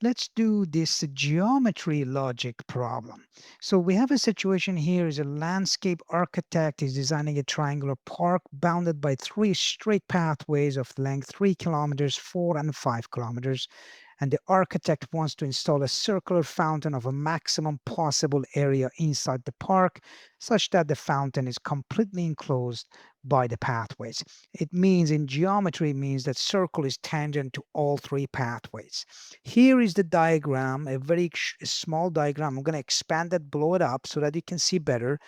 Let's do this geometry logic problem. So we have a situation here is a landscape architect is designing a triangular park bounded by three straight pathways of length 3 kilometers, 4 and 5 kilometers. And the architect wants to install a circular fountain of a maximum possible area inside the park such that the fountain is completely enclosed by the pathways. It means in geometry means that circle is tangent to all three pathways. Here is the diagram, a very small diagram. I'm going to expand it, blow it up so that you can see better.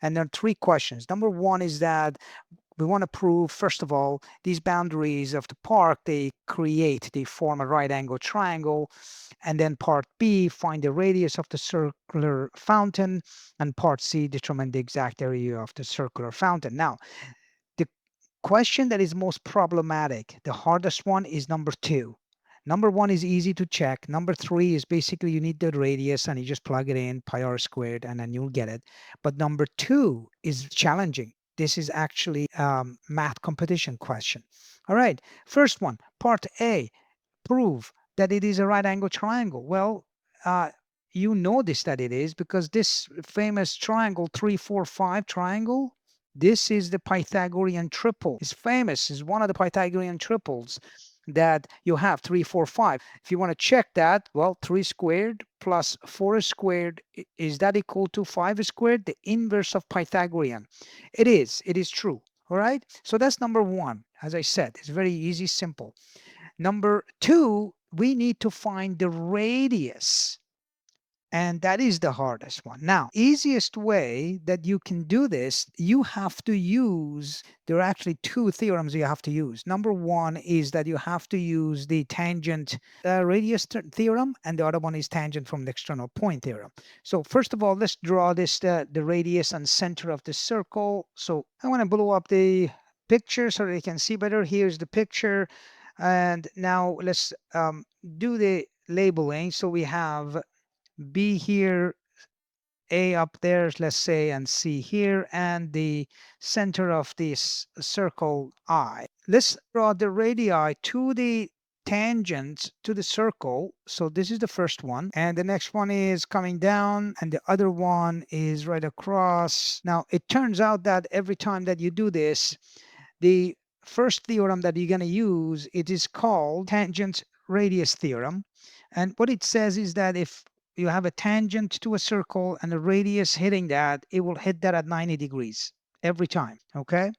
And there are three questions. Number one is that we want to prove, first of all, these boundaries of the park, they form a right angle triangle. And then part B, find the radius of the circular fountain. And part C, determine the exact area of the circular fountain. Now, the question that is most problematic, the hardest one, is number two. Number one is easy to check. Number three is basically you need the radius and you just plug it in, pi r squared, and then you'll get it. But number two is challenging. This is actually math competition question. All right, first one, part A, prove that it is a right angle triangle. Well, you know this that it is because this famous triangle 3-4-5 triangle, this is the Pythagorean triple. It's famous. It's one of the Pythagorean triples that you have 3-4-5. If you want to check that, well, 3 squared plus 4 squared, is that equal to 5 squared? The inverse of Pythagorean. It is. It is true. All right. So that's number one. As I said, it's very easy, simple. Number two, we need to find the radius. And that is the hardest one. Now, easiest way that you can do this, you have to use, there are actually two theorems you have to use. Number one is that you have to use the tangent radius theorem, and the other one is tangent from the external point theorem. So first of all, let's draw this, the radius and center of the circle. So I want to blow up the picture so that you can see better. Here's the picture. And now let's do the labeling. So we have B here, A up there, let's say, and C here, and the center of this circle I. Let's draw the radii to the tangent to the circle. So this is the first one, and the next one is coming down, and the other one is right across. Now, it turns out that every time that you do this, the first theorem that you're going to use, it is called Tangent-Radius Theorem. And what it says is that if you have a tangent to a circle and a radius hitting that, it will hit that at 90 degrees every time, okay?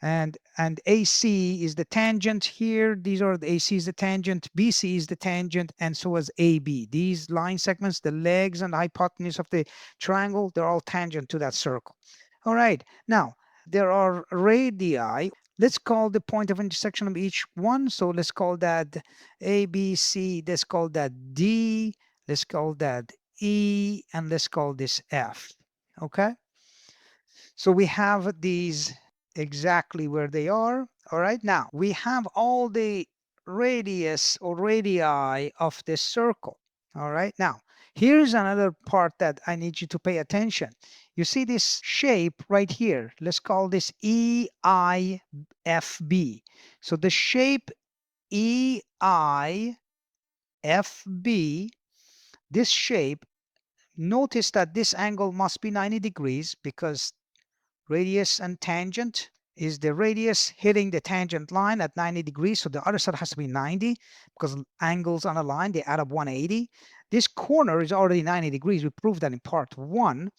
And AC is the tangent here. These are the AC is the tangent, BC is the tangent, and so is AB. These line segments, the legs and the hypotenuse of the triangle, they're all tangent to that circle. All right, now there are radii. Let's call the point of intersection of each one. So let's call that A, B, C. Let's call that D. Let's call that E. And let's call this F. Okay. So we have these exactly where they are. All right. Now we have all the radius or radii of this circle. All right. Now here's another part that I need you to pay attention. You see this shape right here. Let's call this EIFB. So the shape EIFB, this shape, notice that this angle must be 90 degrees because radius and tangent is the radius hitting the tangent line at 90 degrees. So the other side has to be 90 because angles on a line, they add up 180. This corner is already 90 degrees. We proved that in part one.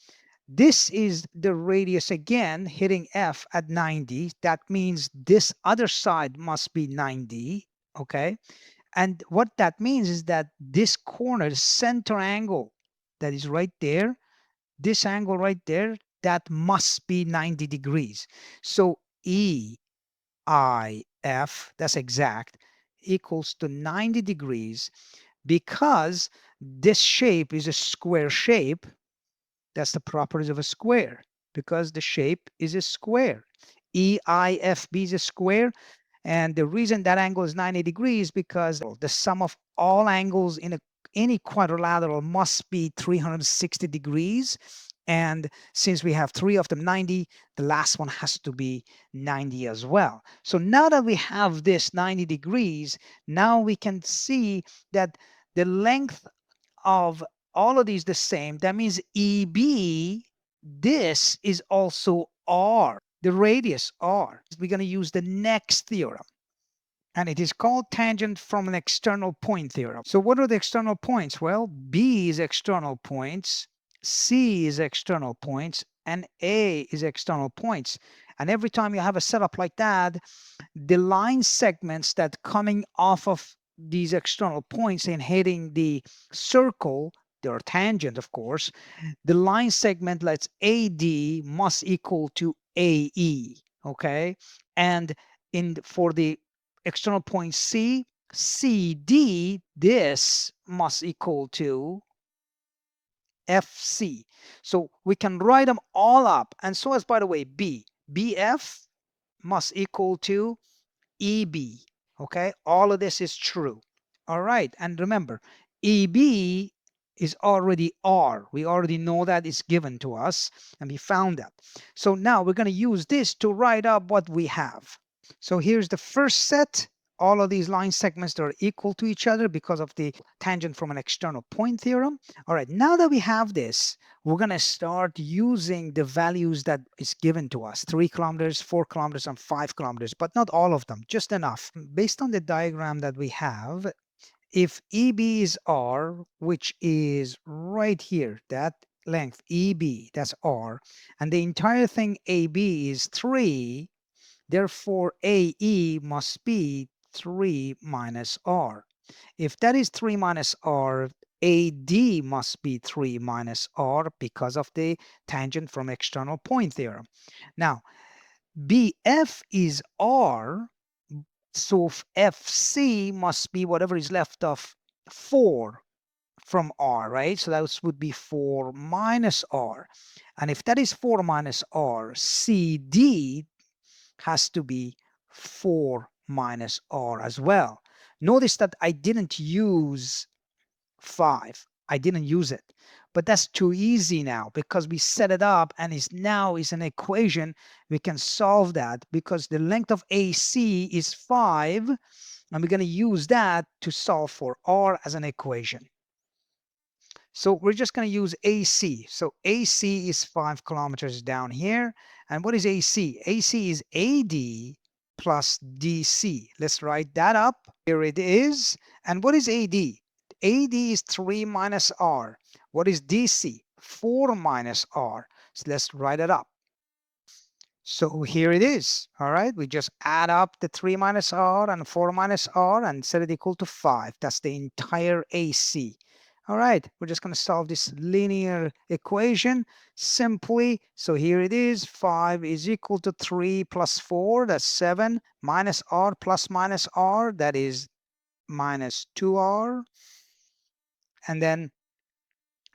This is the radius again hitting F at 90. That means this other side must be 90. Okay. And what that means is that this corner, the center angle that is right there, this angle right there, that must be 90 degrees. So EIF, that's exact, equals to 90 degrees because this shape is a square shape. That's the properties of a square because the shape is a square. EIFB is a square. And the reason that angle is 90 degrees because the sum of all angles in any quadrilateral must be 360 degrees. And since we have three of them 90, the last one has to be 90 as well. So now that we have this 90 degrees, now we can see that the length of all of these the same, that means EB, this is also R, the radius R. We're going to use the next theorem, and it is called tangent from an external point theorem. So what are the external points? Well, B is external points, C is external points, and A is external points. And every time you have a setup like that, the line segments that coming off of these external points and hitting the circle, their tangent, of course, the line segment, let's AD, must equal to AE, okay? And for the external point C, CD, this must equal to FC. So we can write them all up. And so as, by the way, BF must equal to EB. Okay, all of this is true. All right, and remember, EB is already R. We already know that it's given to us, and we found that. So now we're going to use this to write up what we have. So here's the first set. All of these line segments that are equal to each other because of the tangent from an external point theorem. All right, now that we have this, we're going to start using the values that is given to us, 3 kilometers, 4 kilometers, and 5 kilometers, but not all of them, just enough. Based on the diagram that we have, if EB is R, which is right here, that length EB, that's R, and the entire thing AB is 3, therefore AE must be 3 minus R. If that is 3 minus R, AD must be 3 minus R because of the tangent from external point theorem. Now, BF is R, so FC must be whatever is left of 4 from R, right? So that would be 4 minus R. And if that is 4 minus R, CD has to be 4 minus R as well. Notice that I didn't use 5. I didn't use it. But that's too easy now because we set it up and now is an equation. We can solve that because the length of AC is 5, and we're going to use that to solve for R as an equation. So we're just going to use AC. So AC is 5 kilometers down here. And what is AC? AC is AD plus DC. Let's write that up. Here it is. And what is AD? AD is 3 minus R. What is DC? 4 minus R. So let's write it up. So here it is. All right, we just add up the 3 minus R and 4 minus R and set it equal to 5. That's the entire AC. All right, we're just going to solve this linear equation simply. So here it is. 5 is equal to 3 plus 4. That's 7 minus R plus minus R. That is minus 2R. And then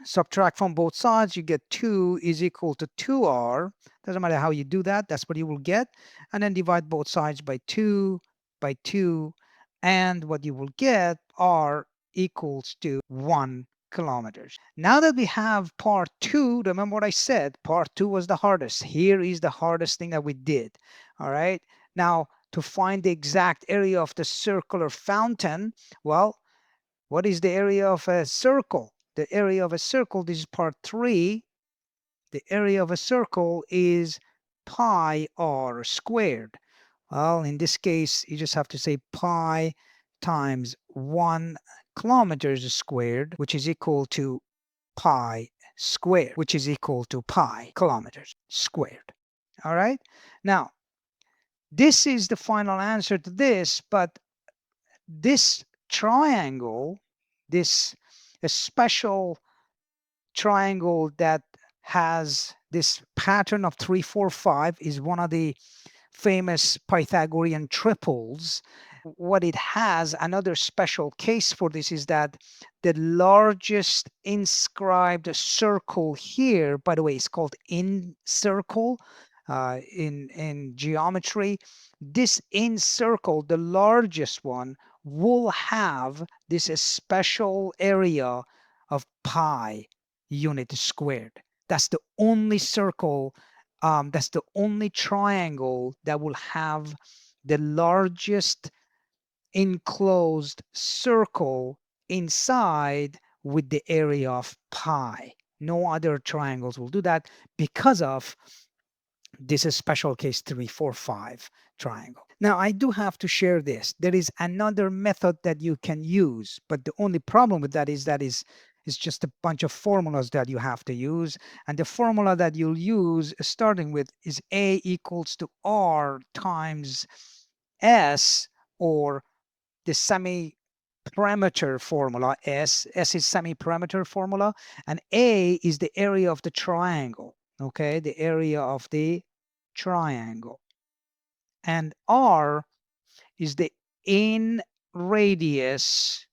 subtract from both sides, you get 2 is equal to 2R. Doesn't matter how you do that, that's what you will get. And then divide both sides by 2, and what you will get, R equals to 1 kilometers. Now that we have part 2, remember what I said, part 2 was the hardest. Here is the hardest thing that we did. All right, now to find the exact area of the circular fountain, well, what is the area of a circle? The area of a circle, this is part 3. The area of a circle is pi r squared. Well, in this case, you just have to say pi times 1 kilometers squared, which is equal to pi squared, which is equal to pi kilometers squared. All right? Now, this is the final answer to this, but this triangle, this a special triangle that has this pattern of 3, 4, 5 is one of the famous Pythagorean triples. What it has, another special case for this is that the largest inscribed circle here, by the way, is called incircle in geometry. This incircle, the largest one, will have this special area of pi unit squared. That's the only circle, that's the only triangle that will have the largest enclosed circle inside with the area of pi. No other triangles will do that because of this is special case 3, 4, 5 triangle. Now I do have to share this. There is another method that you can use, but the only problem with that is it's just a bunch of formulas that you have to use. And the formula that you'll use starting with is A equals to R times S, or the semi-parameter formula. S is semi-parameter formula, and A is the area of the triangle. Okay, the area of the triangle. And R is the in radius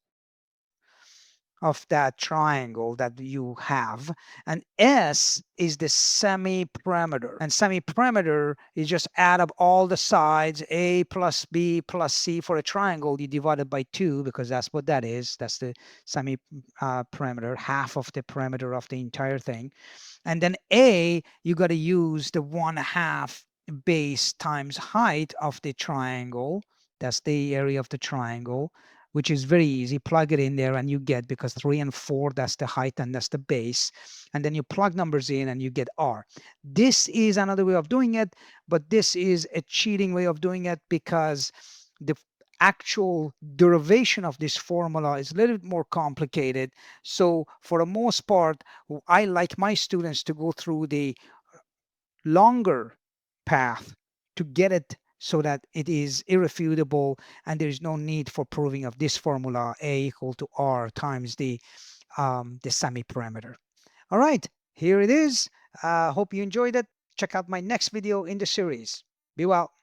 of that triangle that you have, and S is the semi-parameter, and semi-parameter is just add up all the sides, A plus B plus C. For a triangle you divide it by 2 because that's what that is. That's the semi-parameter, half of the parameter of the entire thing. And then A, you got to use the 1/2 base times height of the triangle. That's the area of the triangle, which is very easy. Plug it in there and you get, because 3 and 4, that's the height and that's the base. And then you plug numbers in and you get R. This is another way of doing it, but this is a cheating way of doing it because the actual derivation of this formula is a little bit more complicated. So for the most part, I like my students to go through the longer path to get it so that it is irrefutable and there's no need for proving of this formula, A equal to R times the semi-parameter. All right, here it is. Hope you enjoyed it. Check out my next video in the series. Be well.